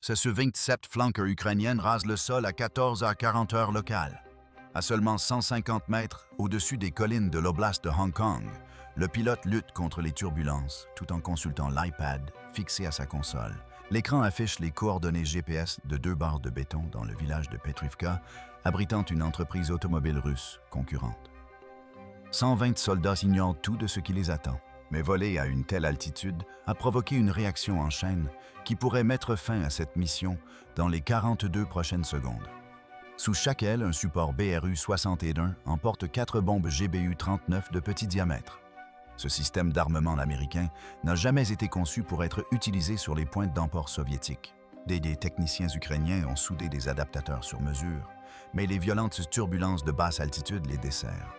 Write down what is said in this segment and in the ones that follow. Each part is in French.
Ce Su-27 flanker ukrainienne rase le sol à 14h40 locale. À seulement 150 mètres au-dessus des collines de l'oblast de Hong Kong, le pilote lutte contre les turbulences tout en consultant l'iPad fixé à sa console. L'écran affiche les coordonnées GPS de 2 barres de béton dans le village de Petrivka, abritant une entreprise automobile russe concurrente. 120 soldats ignorent tout de ce qui les attend, mais voler à une telle altitude a provoqué une réaction en chaîne qui pourrait mettre fin à cette mission dans les 42 prochaines secondes. Sous chaque aile, un support BRU-61 emporte 4 bombes GBU-39 de petit diamètre. Ce système d'armement américain n'a jamais été conçu pour être utilisé sur les pointes d'emport soviétiques. Des techniciens ukrainiens ont soudé des adaptateurs sur mesure, mais les violentes turbulences de basse altitude les desserrent.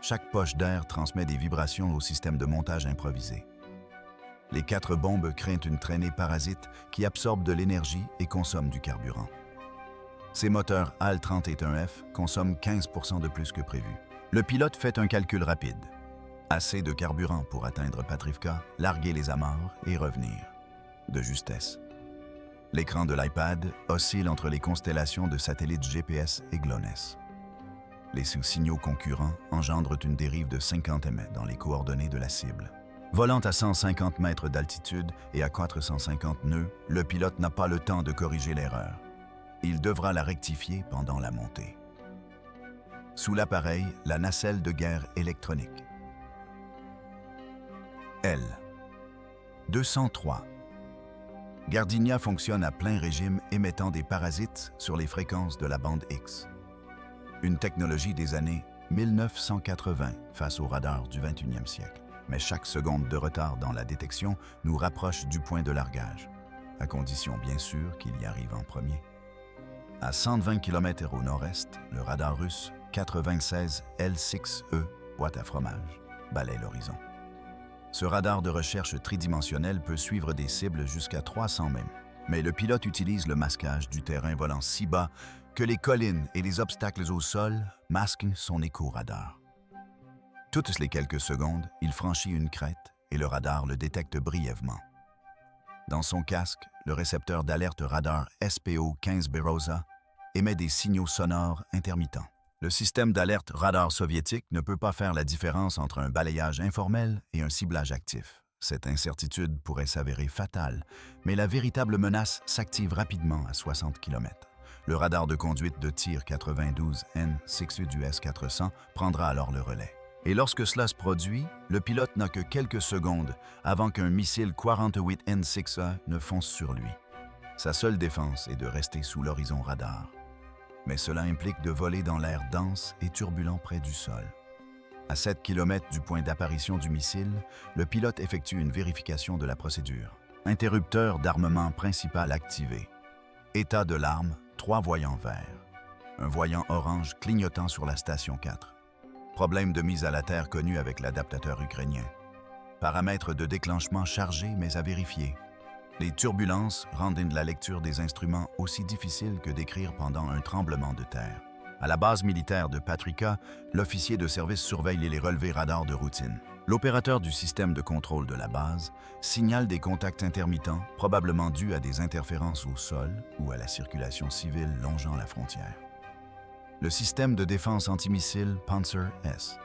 Chaque poche d'air transmet des vibrations au système de montage improvisé. Les 4 bombes créent une traînée parasite qui absorbe de l'énergie et consomme du carburant. Ces moteurs AL-31F consomment 15% de plus que prévu. Le pilote fait un calcul rapide. Assez de carburant pour atteindre Petrivka, larguer les amarres et revenir. De justesse. L'écran de l'iPad oscille entre les constellations de satellites GPS et GLONASS. Les sous-signaux concurrents engendrent une dérive de 50 m dans les coordonnées de la cible. Volant à 150 mètres d'altitude et à 450 nœuds, le pilote n'a pas le temps de corriger l'erreur. Il devra la rectifier pendant la montée. Sous l'appareil, la nacelle de guerre électronique. L. 203. Gardenia fonctionne à plein régime émettant des parasites sur les fréquences de la bande X. Une technologie des années 1980 face au radar du 21e siècle. Mais chaque seconde de retard dans la détection nous rapproche du point de largage, à condition bien sûr qu'il y arrive en premier. À 120 km au nord-est, le radar russe 96 L6E, boîte à fromage, balaie l'horizon. Ce radar de recherche tridimensionnelle peut suivre des cibles jusqu'à 300 m, mais le pilote utilise le masquage du terrain volant si bas que les collines et les obstacles au sol masquent son écho-radar. Toutes les quelques secondes, il franchit une crête et le radar le détecte brièvement. Dans son casque, le récepteur d'alerte radar SPO-15 Berosa émet des signaux sonores intermittents. Le système d'alerte radar soviétique ne peut pas faire la différence entre un balayage informel et un ciblage actif. Cette incertitude pourrait s'avérer fatale, mais la véritable menace s'active rapidement à 60 km. Le radar de conduite de tir 92N6 du S-400 prendra alors le relais. Et lorsque cela se produit, le pilote n'a que quelques secondes avant qu'un missile 48N6A ne fonce sur lui. Sa seule défense est de rester sous l'horizon radar. Mais cela implique de voler dans l'air dense et turbulent près du sol. À 7 km du point d'apparition du missile, le pilote effectue une vérification de la procédure. Interrupteur d'armement principal activé. État de l'arme, 3 voyants verts. Un voyant orange clignotant sur la station 4. Problème de mise à la terre connu avec l'adaptateur ukrainien. Paramètres de déclenchement chargés mais à vérifier. Les turbulences rendent la lecture des instruments aussi difficile que d'écrire pendant un tremblement de terre. À la base militaire de Petrivka, l'officier de service surveille les relevés radars de routine. L'opérateur du système de contrôle de la base signale des contacts intermittents, probablement dus à des interférences au sol ou à la circulation civile longeant la frontière. Le système de défense antimissile Panzer S,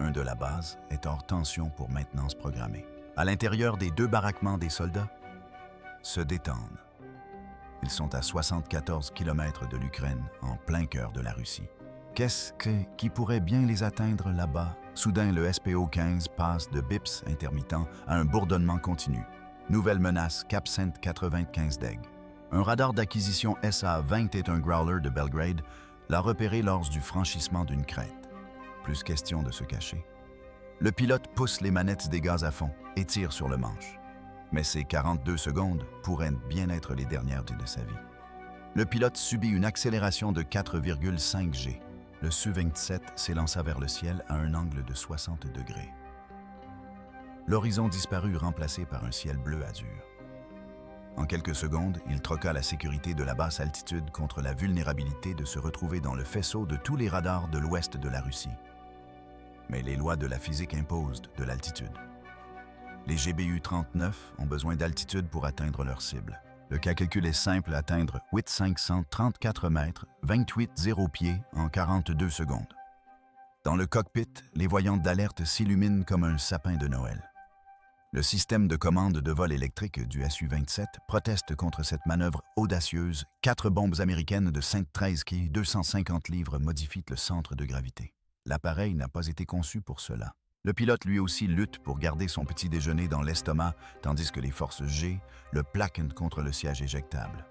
un de la base, est hors tension pour maintenance programmée. À l'intérieur des 2 baraquements des soldats, se détendent. Ils sont à 74 km de l'Ukraine, en plein cœur de la Russie. Qu'est-ce qui pourrait bien les atteindre là-bas? Soudain, le SPO-15 passe de bips intermittents à un bourdonnement continu. Nouvelle menace, Capcent 95 DEG. Un radar d'acquisition SA-20 est un Growler de Belgrade, l'a repéré lors du franchissement d'une crête. Plus question de se cacher. Le pilote pousse les manettes des gaz à fond et tire sur le manche. Mais ces 42 secondes pourraient bien être les dernières de sa vie. Le pilote subit une accélération de 4,5 G. Le Su-27 s'élança vers le ciel à un angle de 60 degrés. L'horizon disparut remplacé par un ciel bleu azur. En quelques secondes, il troqua la sécurité de la basse altitude contre la vulnérabilité de se retrouver dans le faisceau de tous les radars de l'ouest de la Russie. Mais les lois de la physique imposent de l'altitude. Les GBU-39 ont besoin d'altitude pour atteindre leur cible. Le calcul est simple, atteindre 8534 mètres, 28,0 pieds en 42 secondes. Dans le cockpit, les voyantes d'alerte s'illuminent comme un sapin de Noël. Le système de commande de vol électrique du Su-27 proteste contre cette manœuvre audacieuse. 4 bombes américaines de 13 quilles, 250 livres modifient le centre de gravité. L'appareil n'a pas été conçu pour cela. Le pilote lui aussi lutte pour garder son petit déjeuner dans l'estomac, tandis que les forces G le plaquent contre le siège éjectable.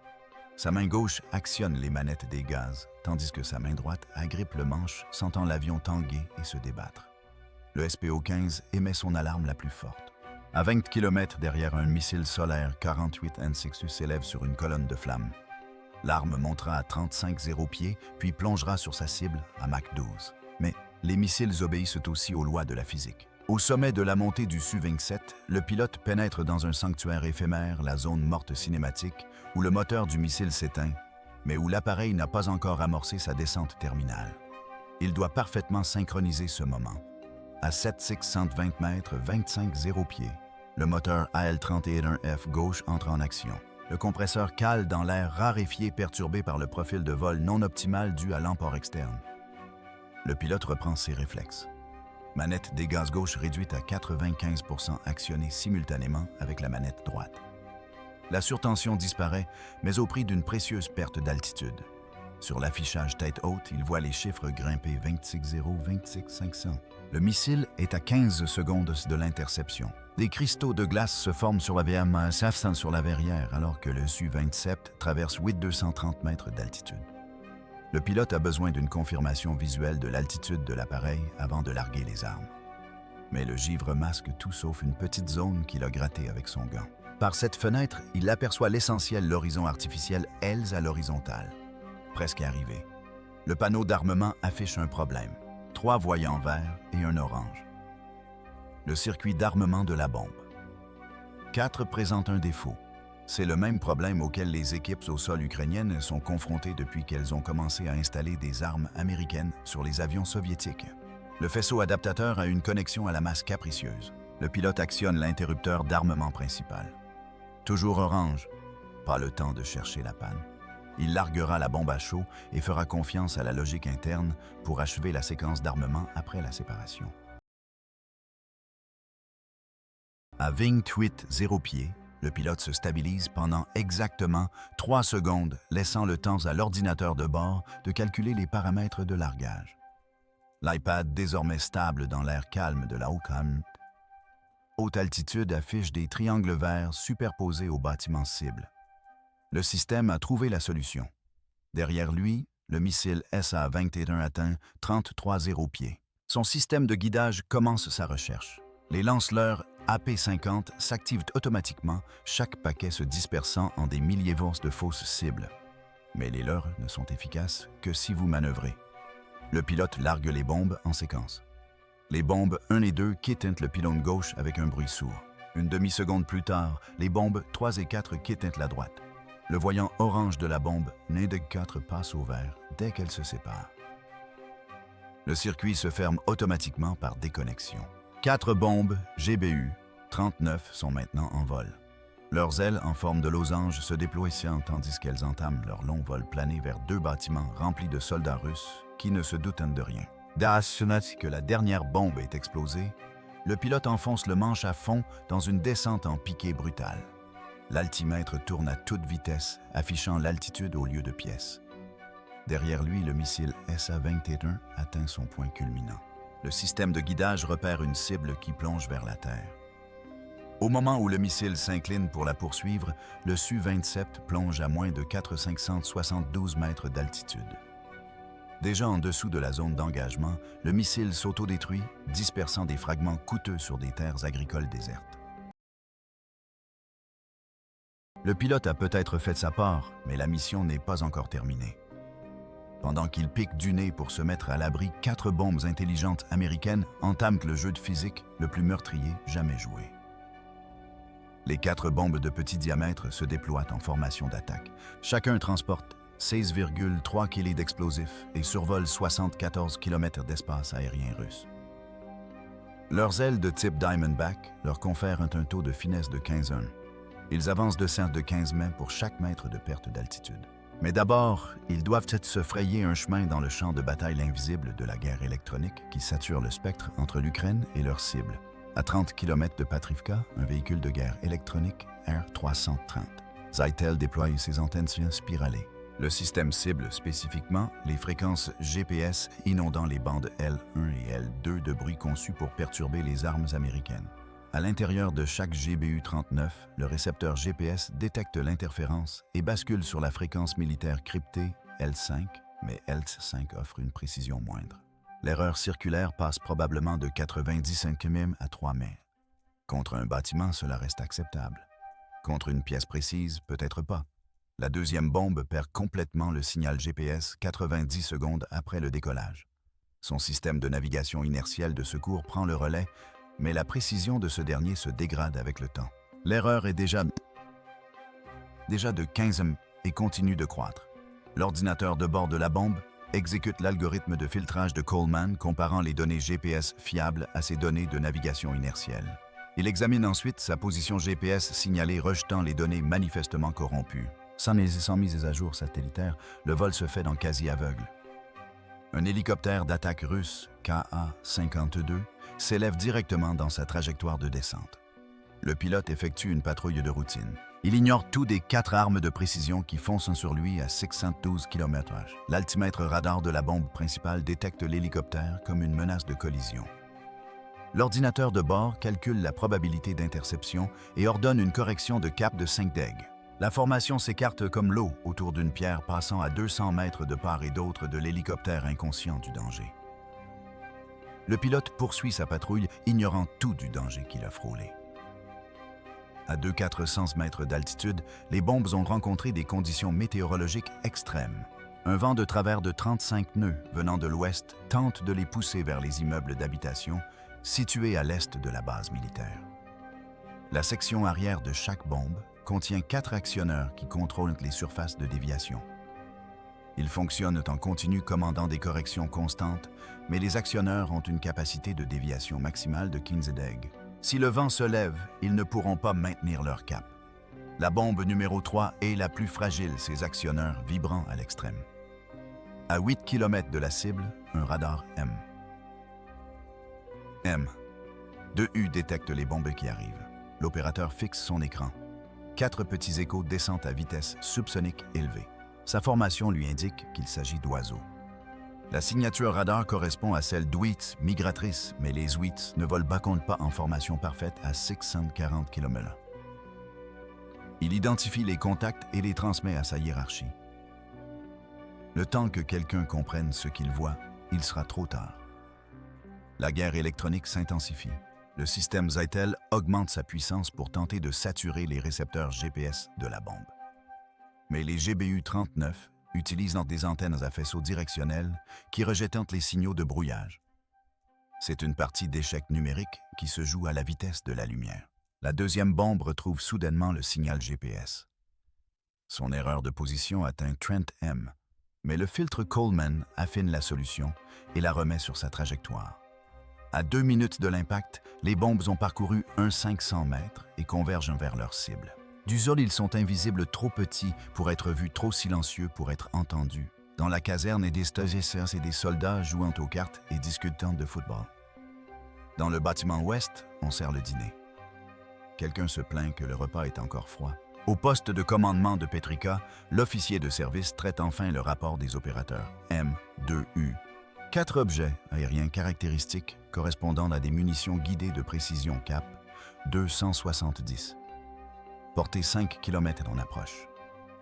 Sa main gauche actionne les manettes des gaz, tandis que sa main droite agrippe le manche, sentant l'avion tanguer et se débattre. Le SPO-15 émet son alarme la plus forte. À 20 km derrière un missile solaire 48 N6U s'élève sur une colonne de flammes. L'arme montera à 35,0 pieds, puis plongera sur sa cible à Mach 12. Mais les missiles obéissent aussi aux lois de la physique. Au sommet de la montée du Su-27, le pilote pénètre dans un sanctuaire éphémère, la zone morte cinématique, où le moteur du missile s'éteint, mais où l'appareil n'a pas encore amorcé sa descente terminale. Il doit parfaitement synchroniser ce moment. À 7620 mètres, 25,0 pieds, le moteur AL-31F gauche entre en action. Le compresseur cale dans l'air raréfié perturbé par le profil de vol non optimal dû à l'emport externe. Le pilote reprend ses réflexes. Manette des gaz gauche réduite à 95% actionnée simultanément avec la manette droite. La surtension disparaît, mais au prix d'une précieuse perte d'altitude. Sur l'affichage tête haute, il voit les chiffres grimper 26,0, 26,500. Le missile est à 15 secondes de l'interception. Des cristaux de glace se forment sur la verrière, sur la verrière, alors que le Su-27 traverse 8230 mètres d'altitude. Le pilote a besoin d'une confirmation visuelle de l'altitude de l'appareil avant de larguer les armes. Mais le givre masque tout sauf une petite zone qu'il a grattée avec son gant. Par cette fenêtre, il aperçoit l'essentiel, l'horizon artificiel, ailes à l'horizontale. Presque arrivé. Le panneau d'armement affiche un problème. 3 voyants verts et un orange. Le circuit d'armement de la bombe. 4 présente un défaut. C'est le même problème auquel les équipes au sol ukrainiennes sont confrontées depuis qu'elles ont commencé à installer des armes américaines sur les avions soviétiques. Le faisceau adaptateur a une connexion à la masse capricieuse. Le pilote actionne l'interrupteur d'armement principal. Toujours orange, pas le temps de chercher la panne. Il larguera la bombe à chaud et fera confiance à la logique interne pour achever la séquence d'armement après la séparation. À 28,0 pieds, le pilote se stabilise pendant exactement 3 secondes, laissant le temps à l'ordinateur de bord de calculer les paramètres de largage. L'iPad, désormais stable dans l'air calme de la haute altitude, affiche des triangles verts superposés aux bâtiments cibles. Le système a trouvé la solution. Derrière lui, le missile SA-21 atteint 33,0 pieds. Son système de guidage commence sa recherche. Les lance-leurres AP-50 s'activent automatiquement, chaque paquet se dispersant en des milliers de fausses cibles. Mais les leurres ne sont efficaces que si vous manœuvrez. Le pilote largue les bombes en séquence. Les bombes 1 et 2 quittent le pylône gauche avec un bruit sourd. Une demi-seconde plus tard, les bombes 3 et 4 quittent la droite. Le voyant orange de la bombe NEDG 4 passe au vert dès qu'elle se sépare. Le circuit se ferme automatiquement par déconnexion. 4 bombes GBU 39 sont maintenant en vol. Leurs ailes en forme de losange se déploient tandis qu'elles entament leur long vol plané vers 2 bâtiments remplis de soldats russes qui ne se doutent de rien. Que la dernière bombe est explosée, le pilote enfonce le manche à fond dans une descente en piqué brutale. L'altimètre tourne à toute vitesse, affichant l'altitude au lieu de pièces. Derrière lui, le missile SA-21 atteint son point culminant. Le système de guidage repère une cible qui plonge vers la Terre. Au moment où le missile s'incline pour la poursuivre, le Su-27 plonge à moins de 4572 mètres d'altitude. Déjà en dessous de la zone d'engagement, le missile s'autodétruit, dispersant des fragments coûteux sur des terres agricoles désertes. Le pilote a peut-être fait sa part, mais la mission n'est pas encore terminée. Pendant qu'il pique du nez pour se mettre à l'abri, 4 bombes intelligentes américaines entament le jeu de physique le plus meurtrier jamais joué. Les 4 bombes de petit diamètre se déploient en formation d'attaque. Chacun transporte 16,3 kg d'explosifs et survole 74 km d'espace aérien russe. Leurs ailes de type Diamondback leur confèrent un taux de finesse de 15 tonnes. Ils avancent de 5 de 15 mètres pour chaque mètre de perte d'altitude. Mais d'abord, ils doivent se frayer un chemin dans le champ de bataille invisible de la guerre électronique qui sature le spectre entre l'Ukraine et leur cible. À 30 km de Patrivka, un véhicule de guerre électronique R-330. Zytel déploie ses antennes spiralées. Le système cible spécifiquement les fréquences GPS inondant les bandes L1 et L2 de bruit conçues pour perturber les armes américaines. À l'intérieur de chaque GBU-39, le récepteur GPS détecte l'interférence et bascule sur la fréquence militaire cryptée L5, mais L5 offre une précision moindre. L'erreur circulaire passe probablement de 95 mm à 3 mm. Contre un bâtiment, cela reste acceptable. Contre une pièce précise, peut-être pas. La deuxième bombe perd complètement le signal GPS 90 secondes après le décollage. Son système de navigation inertielle de secours prend le relais, mais la précision de ce dernier se dégrade avec le temps. L'erreur est déjà de 15 mm et continue de croître. L'ordinateur de bord de la bombe exécute l'algorithme de filtrage de Coleman comparant les données GPS fiables à ses données de navigation inertielle. Il examine ensuite sa position GPS signalée rejetant les données manifestement corrompues. Sans mise à jour satellitaire, le vol se fait dans quasi-aveugle. Un hélicoptère d'attaque russe, Ka-52, s'élève directement dans sa trajectoire de descente. Le pilote effectue une patrouille de routine. Il ignore tout des 4 armes de précision qui foncent sur lui à 612 km/h. L'altimètre radar de la bombe principale détecte l'hélicoptère comme une menace de collision. L'ordinateur de bord calcule la probabilité d'interception et ordonne une correction de cap de 5 deg. La formation s'écarte comme l'eau autour d'une pierre passant à 200 mètres de part et d'autre de l'hélicoptère inconscient du danger. Le pilote poursuit sa patrouille, ignorant tout du danger qui l'a frôlé. À 200-400 mètres d'altitude, les bombes ont rencontré des conditions météorologiques extrêmes. Un vent de travers de 35 nœuds venant de l'ouest tente de les pousser vers les immeubles d'habitation situés à l'est de la base militaire. La section arrière de chaque bombe contient 4 actionneurs qui contrôlent les surfaces de déviation. Ils fonctionnent en continu commandant des corrections constantes, mais les actionneurs ont une capacité de déviation maximale de 15 deg. Si le vent se lève, ils ne pourront pas maintenir leur cap. La bombe numéro 3 est la plus fragile, ses actionneurs vibrant à l'extrême. À 8 km de la cible, un radar M. 2U détecte les bombes qui arrivent. L'opérateur fixe son écran. 4 petits échos descendent à vitesse subsonique élevée. Sa formation lui indique qu'il s'agit d'oiseaux. La signature radar correspond à celle d'ouïtes migratrices, mais les ouïtes ne volent pas en formation parfaite à 640 km/h. Il identifie les contacts et les transmet à sa hiérarchie. Le temps que quelqu'un comprenne ce qu'il voit, il sera trop tard. La guerre électronique s'intensifie. Le système Zytel augmente sa puissance pour tenter de saturer les récepteurs GPS de la bombe. Mais les GBU-39 utilisent des antennes à faisceau directionnel qui rejettent les signaux de brouillage. C'est une partie d'échec numérique qui se joue à la vitesse de la lumière. La deuxième bombe retrouve soudainement le signal GPS. Son erreur de position atteint Trent M, mais le filtre Coleman affine la solution et la remet sur sa trajectoire. À 2 minutes de l'impact, les bombes ont parcouru 500 mètres et convergent vers leur cible. Du sol, ils sont invisibles, trop petits pour être vus, trop silencieux pour être entendus. Dans la caserne, des stagiaires et des soldats jouant aux cartes et discutant de football. Dans le bâtiment ouest, on sert le dîner. Quelqu'un se plaint que le repas est encore froid. Au poste de commandement de Petrica, l'officier de service traite enfin le rapport des opérateurs. M2U. 4 objets aériens caractéristiques correspondant à des munitions guidées de précision cap 270. Portée 5 km en approche.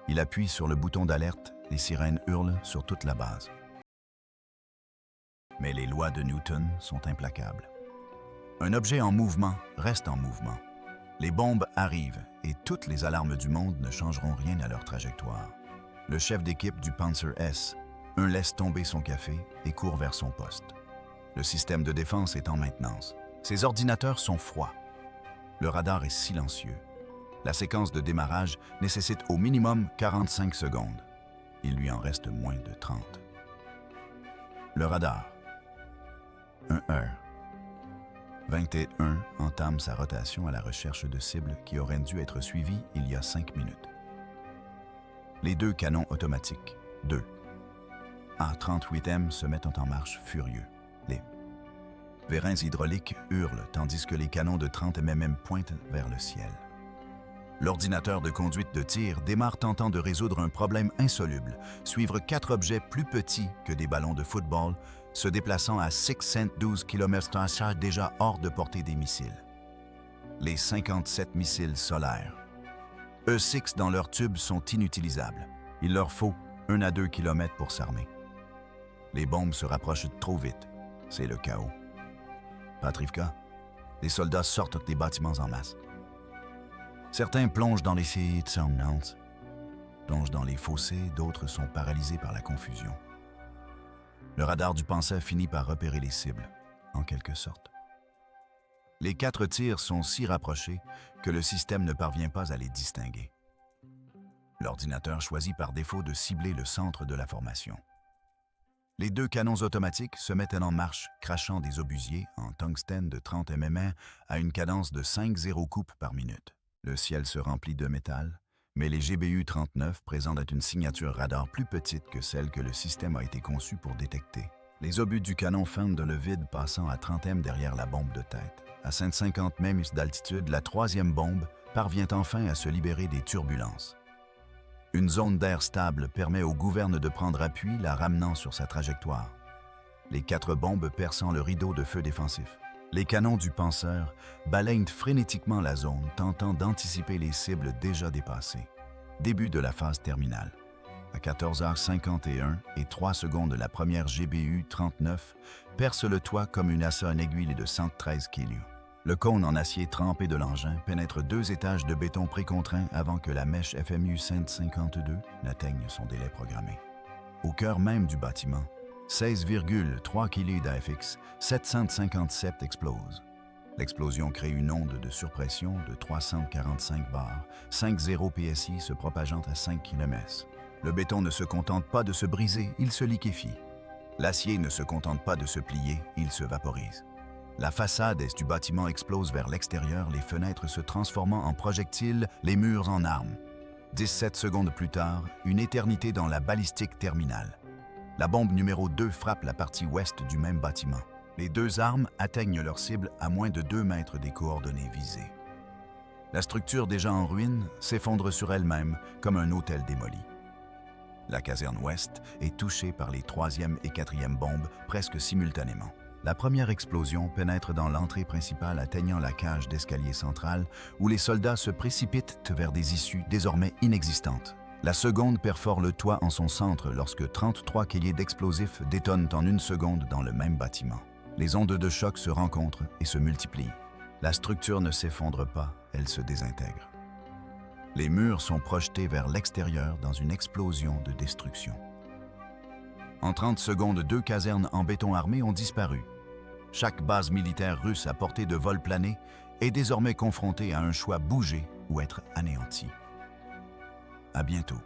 Il appuie sur le bouton d'alerte, les sirènes hurlent sur toute la base. Mais les lois de Newton sont implacables. Un objet en mouvement reste en mouvement. Les bombes arrivent et toutes les alarmes du monde ne changeront rien à leur trajectoire. Le chef d'équipe du Panzer S laisse tomber son café et court vers son poste. Le système de défense est en maintenance. Ses ordinateurs sont froids. Le radar est silencieux. La séquence de démarrage nécessite au minimum 45 secondes. Il lui en reste moins de 30. Le radar. Un heure. 21 entame sa rotation à la recherche de cibles qui auraient dû être suivies il y a 5 minutes. Les 2 canons automatiques, 2 A-38M se mettent en marche furieux. Les vérins hydrauliques hurlent tandis que les canons de 30 mm pointent vers le ciel. L'ordinateur de conduite de tir démarre tentant de résoudre un problème insoluble, suivre 4 objets plus petits que des ballons de football, se déplaçant à 612 km/h déjà hors de portée des missiles. Les 57 missiles solaires. E-6 dans leurs tubes sont inutilisables. Il leur faut 1 à 2 km pour s'armer. Les bombes se rapprochent trop vite. C'est le chaos. Patrivka, les soldats sortent des bâtiments en masse. Certains plongent dans les sites somnantes, plongent dans les fossés, d'autres sont paralysés par la confusion. Le radar du penseur finit par repérer les cibles, en quelque sorte. Les 4 tirs sont si rapprochés que le système ne parvient pas à les distinguer. L'ordinateur choisit par défaut de cibler le centre de la formation. Les 2 canons automatiques se mettent en marche, crachant des obusiers en tungstène de 30 mm à une cadence de 5,0 coupes par minute. Le ciel se remplit de métal, mais les GBU-39 présentent une signature radar plus petite que celle que le système a été conçu pour détecter. Les obus du canon fendent le vide passant à 30 m derrière la bombe de tête. À 150 m d'altitude, la 3e bombe parvient enfin à se libérer des turbulences. Une zone d'air stable permet au gouverne de prendre appui, la ramenant sur sa trajectoire. Les 4 bombes perçant le rideau de feu défensif. Les canons du penseur balayent frénétiquement la zone, tentant d'anticiper les cibles déjà dépassées. Début de la phase terminale. À 14h51 et 3 secondes, la première GBU-39 perce le toit comme une asse en aiguille de 113 kg. Le cône en acier trempé de l'engin pénètre 2 étages de béton précontraint avant que la mèche FMU 152 n'atteigne son délai programmé. Au cœur même du bâtiment, 16,3 kg d'AFX 757 explose. L'explosion crée une onde de surpression de 345 bars, 5,0 PSI se propageant à 5 km/s. Le béton ne se contente pas de se briser, il se liquéfie. L'acier ne se contente pas de se plier, il se vaporise. La façade est du bâtiment explose vers l'extérieur, les fenêtres se transformant en projectiles, les murs en armes. 17 secondes plus tard, une éternité dans la balistique terminale. La bombe numéro 2 frappe la partie ouest du même bâtiment. Les 2 armes atteignent leur cible à moins de 2 mètres des coordonnées visées. La structure déjà en ruine s'effondre sur elle-même comme un hôtel démoli. La caserne ouest est touchée par les 3e et 4e bombes presque simultanément. La première explosion pénètre dans l'entrée principale atteignant la cage d'escalier centrale où les soldats se précipitent vers des issues désormais inexistantes. La seconde perfore le toit en son centre lorsque 33 kg d'explosifs détonnent en 1 seconde dans le même bâtiment. Les ondes de choc se rencontrent et se multiplient. La structure ne s'effondre pas, elle se désintègre. Les murs sont projetés vers l'extérieur dans une explosion de destruction. En 30 secondes, 2 casernes en béton armé ont disparu. Chaque base militaire russe à portée de vol plané est désormais confrontée à un choix: bouger ou être anéanti. À bientôt.